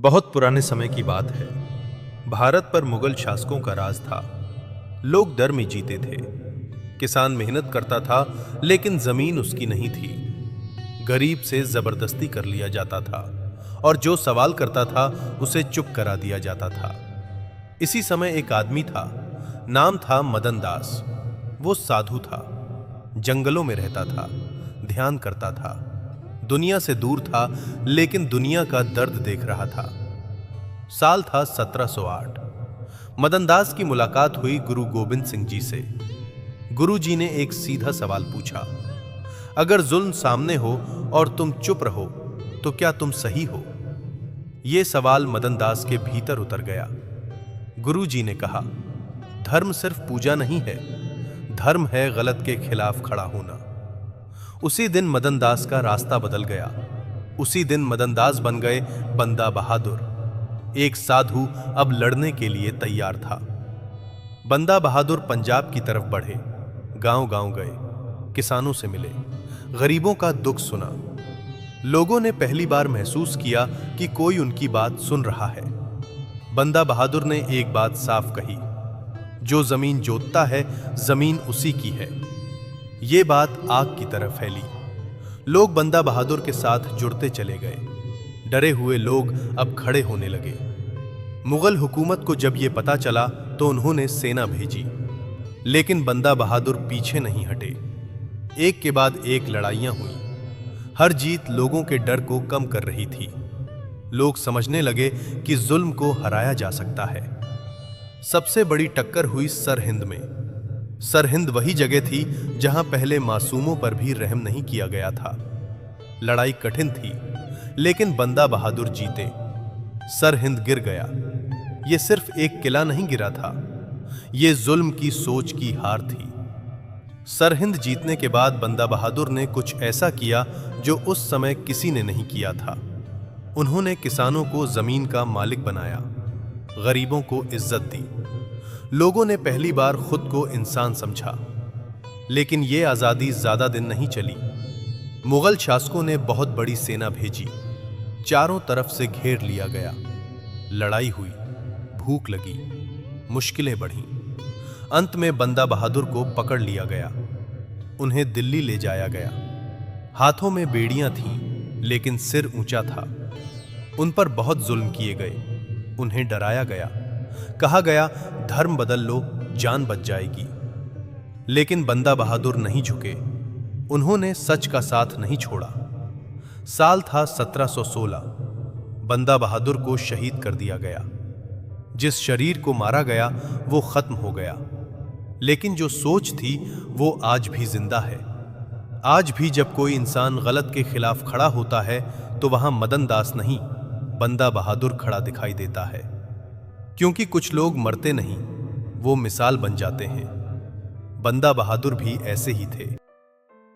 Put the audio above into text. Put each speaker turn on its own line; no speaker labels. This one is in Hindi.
बहुत पुराने समय की बात है। भारत पर मुगल शासकों का राज था। लोग डर में जीते थे। किसान मेहनत करता था, लेकिन जमीन उसकी नहीं थी। गरीब से जबरदस्ती कर लिया जाता था और जो सवाल करता था उसे चुप करा दिया जाता था। इसी समय एक आदमी था, नाम था मदन दास। वो साधु था, जंगलों में रहता था, ध्यान करता था, दुनिया से दूर था, लेकिन दुनिया का दर्द देख रहा था। साल था 1708। मदनदास की मुलाकात हुई गुरु गोबिंद सिंह जी से। गुरु जी ने एक सीधा सवाल पूछा, अगर जुल्म सामने हो और तुम चुप रहो तो क्या तुम सही हो? यह सवाल मदनदास के भीतर उतर गया। गुरु जी ने कहा, धर्म सिर्फ पूजा नहीं है, धर्म है गलत के खिलाफ खड़ा होना। उसी दिन मदनदास का रास्ता बदल गया। उसी दिन मदनदास बन गए बंदा बहादुर। एक साधु अब लड़ने के लिए तैयार था। बंदा बहादुर पंजाब की तरफ बढ़े, गांव-गांव गए, किसानों से मिले, गरीबों का दुख सुना। लोगों ने पहली बार महसूस किया कि कोई उनकी बात सुन रहा है। बंदा बहादुर ने एक बात साफ कही, जो जमीन जोतता है, जमीन उसी की है। ये बात आग की तरह फैली। लोग बंदा बहादुर के साथ जुड़ते चले गए। डरे हुए लोग अब खड़े होने लगे। मुगल हुकूमत को जब यह पता चला तो उन्होंने सेना भेजी, लेकिन बंदा बहादुर पीछे नहीं हटे। एक के बाद एक लड़ाइयां हुई। हर जीत लोगों के डर को कम कर रही थी। लोग समझने लगे कि जुल्म को हराया जा सकता है। सबसे बड़ी टक्कर हुई सरहिंद में। सरहिंद वही जगह थी जहां पहले मासूमों पर भी रहम नहीं किया गया था। लड़ाई कठिन थी, लेकिन बंदा बहादुर जीते। सरहिंद गिर गया। यह सिर्फ एक किला नहीं गिरा था, यह जुल्म की सोच की हार थी। सरहिंद जीतने के बाद बंदा बहादुर ने कुछ ऐसा किया जो उस समय किसी ने नहीं किया था। उन्होंने किसानों को जमीन का मालिक बनाया, गरीबों को इज्जत दी। लोगों ने पहली बार खुद को इंसान समझा। लेकिन यह आजादी ज्यादा दिन नहीं चली। मुगल शासकों ने बहुत बड़ी सेना भेजी। चारों तरफ से घेर लिया गया। लड़ाई हुई, भूख लगी, मुश्किलें बढ़ीं। अंत में बंदा बहादुर को पकड़ लिया गया। उन्हें दिल्ली ले जाया गया। हाथों में बेड़ियां थीं, लेकिन सिर ऊंचा था। उन पर बहुत जुल्म किए गए। उन्हें डराया गया, कहा गया, धर्म बदल लो, जान बच जाएगी। लेकिन बंदा बहादुर नहीं झुके। उन्होंने सच का साथ नहीं छोड़ा। साल था 1716। बंदा बहादुर को शहीद कर दिया गया। जिस शरीर को मारा गया वो खत्म हो गया, लेकिन जो सोच थी वो आज भी जिंदा है। आज भी जब कोई इंसान गलत के खिलाफ खड़ा होता है तो वहां मदन दास नहीं, बंदा बहादुर खड़ा दिखाई देता है। क्योंकि कुछ लोग मरते नहीं, वो मिसाल बन जाते हैं। बंदा बहादुर भी ऐसे ही थे।